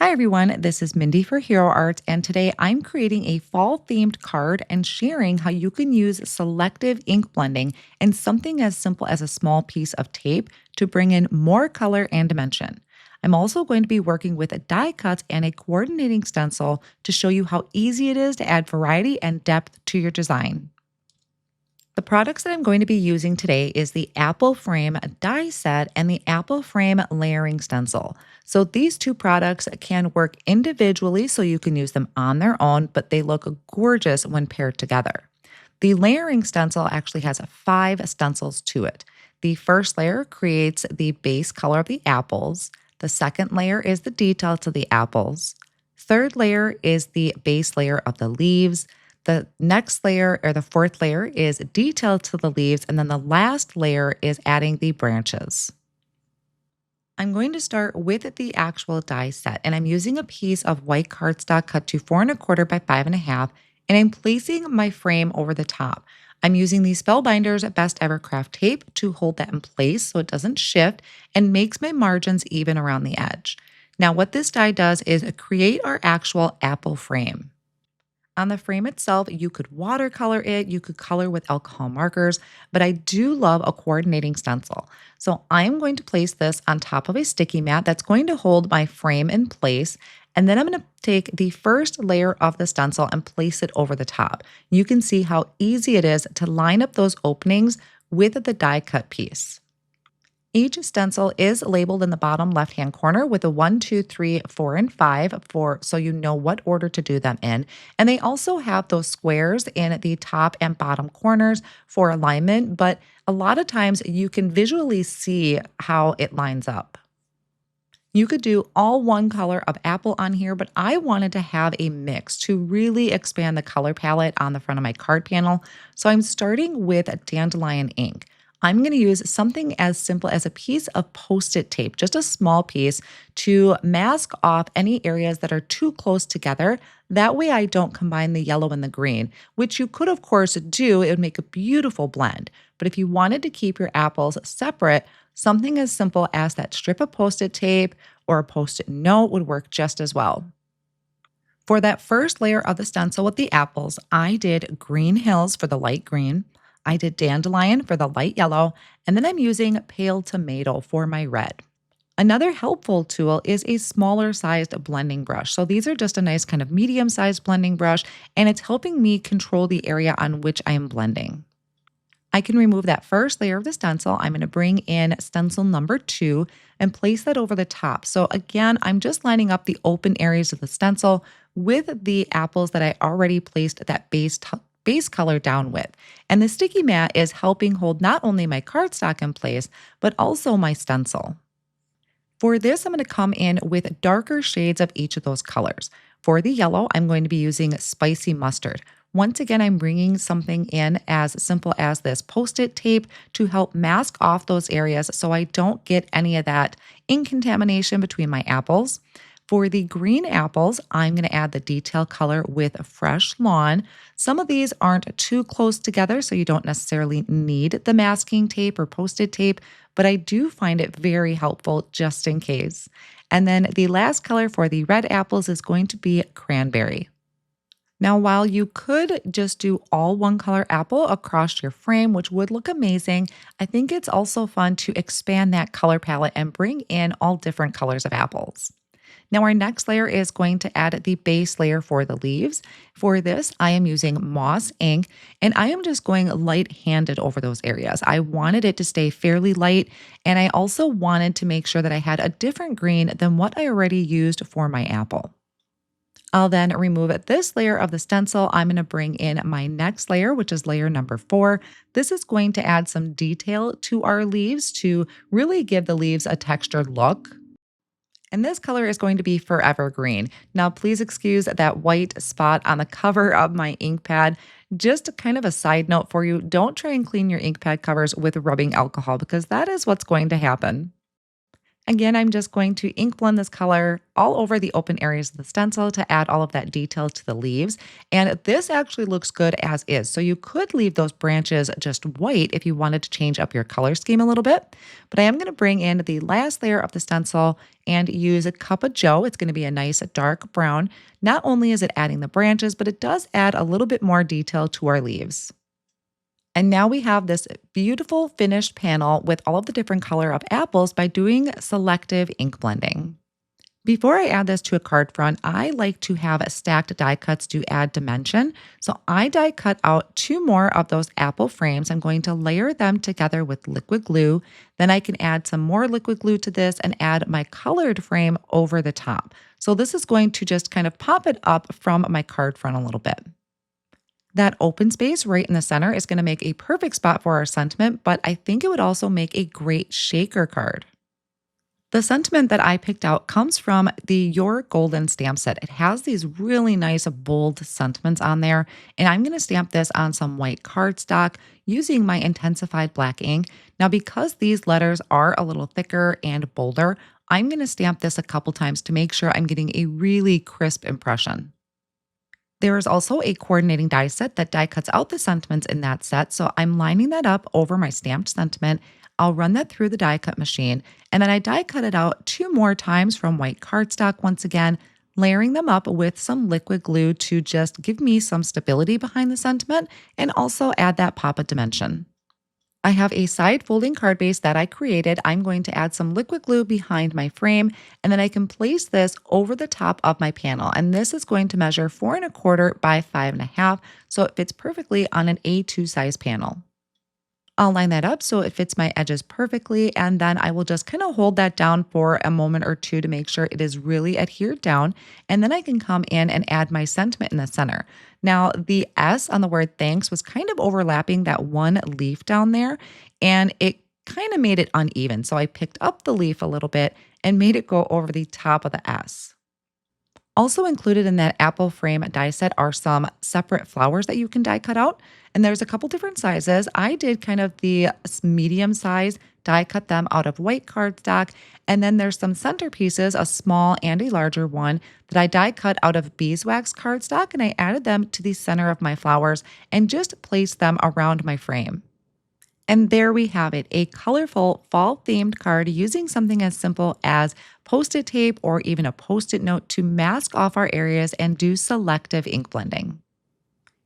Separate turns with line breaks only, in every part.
Hi everyone, this is Mindy for Hero Art, and today I'm creating a fall themed card and sharing how you can use selective ink blending and something as simple as a small piece of tape to bring in more color and dimension. I'm also going to be working with die cuts and a coordinating stencil to show you how easy it is to add variety and depth to your design. The products that I'm going to be using today is the Apple Frame die set and the Apple Frame layering stencil. So these two products can work individually so you can use them on their own, but they look gorgeous when paired together. The layering stencil actually has 5 stencils to it. The first layer creates the base color of the apples. The second layer is the detail to the apples. Third layer is the base layer of the leaves. The next layer or the fourth layer is detail to the leaves, and then the last layer is adding the branches. I'm going to start with the actual die set, and I'm using a piece of white cardstock cut to 4¼ by 5½, and I'm placing my frame over the top. I'm using the Spellbinders Best Ever Craft tape to hold that in place so it doesn't shift and makes my margins even around the edge. Now, what this die does is create our actual apple frame. On the frame itself, you could watercolor it, you could color with alcohol markers, but I do love a coordinating stencil. So I'm going to place this on top of a sticky mat that's going to hold my frame in place. And then I'm going to take the first layer of the stencil and place it over the top. You can see how easy it is to line up those openings with the die cut piece. Each stencil is labeled in the bottom left-hand corner with a 1, 2, 3, 4, and 5 so you know what order to do them in. And they also have those squares in the top and bottom corners for alignment, but a lot of times you can visually see how it lines up. You could do all one color of apple on here, but I wanted to have a mix to really expand the color palette on the front of my card panel. So I'm starting with dandelion ink. I'm going to use something as simple as a piece of Post-it tape, just a small piece, to mask off any areas that are too close together. That way I don't combine the yellow and the green, which you could of course do. It would make a beautiful blend. But if you wanted to keep your apples separate, something as simple as that strip of Post-it tape or a Post-it note would work just as well. For that first layer of the stencil with the apples, I did green hills for the light green. I did dandelion for the light yellow, and then I'm using pale tomato for my red. Another helpful tool is a smaller sized blending brush. So these are just a nice kind of medium sized blending brush, and it's helping me control the area on which I am blending. I can remove that first layer of the stencil. I'm going to bring in stencil number 2 and place that over the top. So again, I'm just lining up the open areas of the stencil with the apples that I already placed that base color down with. And the sticky mat is helping hold not only my cardstock in place, but also my stencil. For this, I'm going to come in with darker shades of each of those colors. For the yellow, I'm going to be using spicy mustard. Once again, I'm bringing something in as simple as this Post-it tape to help mask off those areas so I don't get any of that ink contamination between my apples. For the green apples, I'm going to add the detail color with Fresh Lawn. Some of these aren't too close together, so you don't necessarily need the masking tape or Post-it tape, but I do find it very helpful just in case. And then the last color for the red apples is going to be Cranberry. Now, while you could just do all one color apple across your frame, which would look amazing, I think it's also fun to expand that color palette and bring in all different colors of apples. Now, our next layer is going to add the base layer for the leaves. For this, I am using moss ink, and I am just going light-handed over those areas. I wanted it to stay fairly light, and I also wanted to make sure that I had a different green than what I already used for my apple. I'll then remove this layer of the stencil. I'm going to bring in my next layer, which is layer number 4. This is going to add some detail to our leaves to really give the leaves a textured look. And this color is going to be Forever Green. Now, please excuse that white spot on the cover of my ink pad. Just kind of a side note for you, don't try and clean your ink pad covers with rubbing alcohol because that is what's going to happen. Again, I'm just going to ink blend this color all over the open areas of the stencil to add all of that detail to the leaves. And this actually looks good as is. So you could leave those branches just white if you wanted to change up your color scheme a little bit. But I am going to bring in the last layer of the stencil and use a cup of Joe. It's going to be a nice dark brown. Not only is it adding the branches, but it does add a little bit more detail to our leaves. And now we have this beautiful finished panel with all of the different color of apples by doing selective ink blending. Before I add this to a card front, I like to have stacked die cuts to add dimension. So I die cut out two more of those apple frames. I'm going to layer them together with liquid glue. Then I can add some more liquid glue to this and add my colored frame over the top. So this is going to just kind of pop it up from my card front a little bit. That open space right in the center is going to make a perfect spot for our sentiment, but I think it would also make a great shaker card. The sentiment that I picked out comes from the Your Golden stamp set. It has these really nice bold sentiments on there, and I'm going to stamp this on some white cardstock using my intensified black ink. Now, because these letters are a little thicker and bolder, I'm going to stamp this a couple times to make sure I'm getting a really crisp impression. There is also a coordinating die set that die cuts out the sentiments in that set, so I'm lining that up over my stamped sentiment. I'll run that through the die cut machine, and then I die cut it out two more times from white cardstock once again, layering them up with some liquid glue to just give me some stability behind the sentiment and also add that pop of dimension. I have a side folding card base that I created. I'm going to add some liquid glue behind my frame, and then I can place this over the top of my panel. And this is going to measure 4¼ by 5½, so it fits perfectly on an A2 size panel. I'll line that up so it fits my edges perfectly, and then I will just kind of hold that down for a moment or two to make sure it is really adhered down, and then I can come in and add my sentiment in the center. Now, the S on the word thanks was kind of overlapping that one leaf down there, and it kind of made it uneven, so I picked up the leaf a little bit and made it go over the top of the S. Also included in that apple frame die set are some separate flowers that you can die cut out. And there's a couple different sizes. I did kind of the medium size, die cut them out of white cardstock. And then there's some centerpieces, a small and a larger one, that I die cut out of beeswax cardstock. And I added them to the center of my flowers and just placed them around my frame. And there we have it, a colorful fall-themed card using something as simple as Post-it tape or even a Post-it note to mask off our areas and do selective ink blending.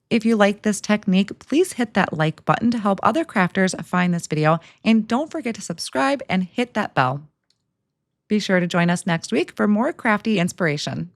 If you like this technique, please hit that like button to help other crafters find this video, and don't forget to subscribe and hit that bell. Be sure to join us next week for more crafty inspiration.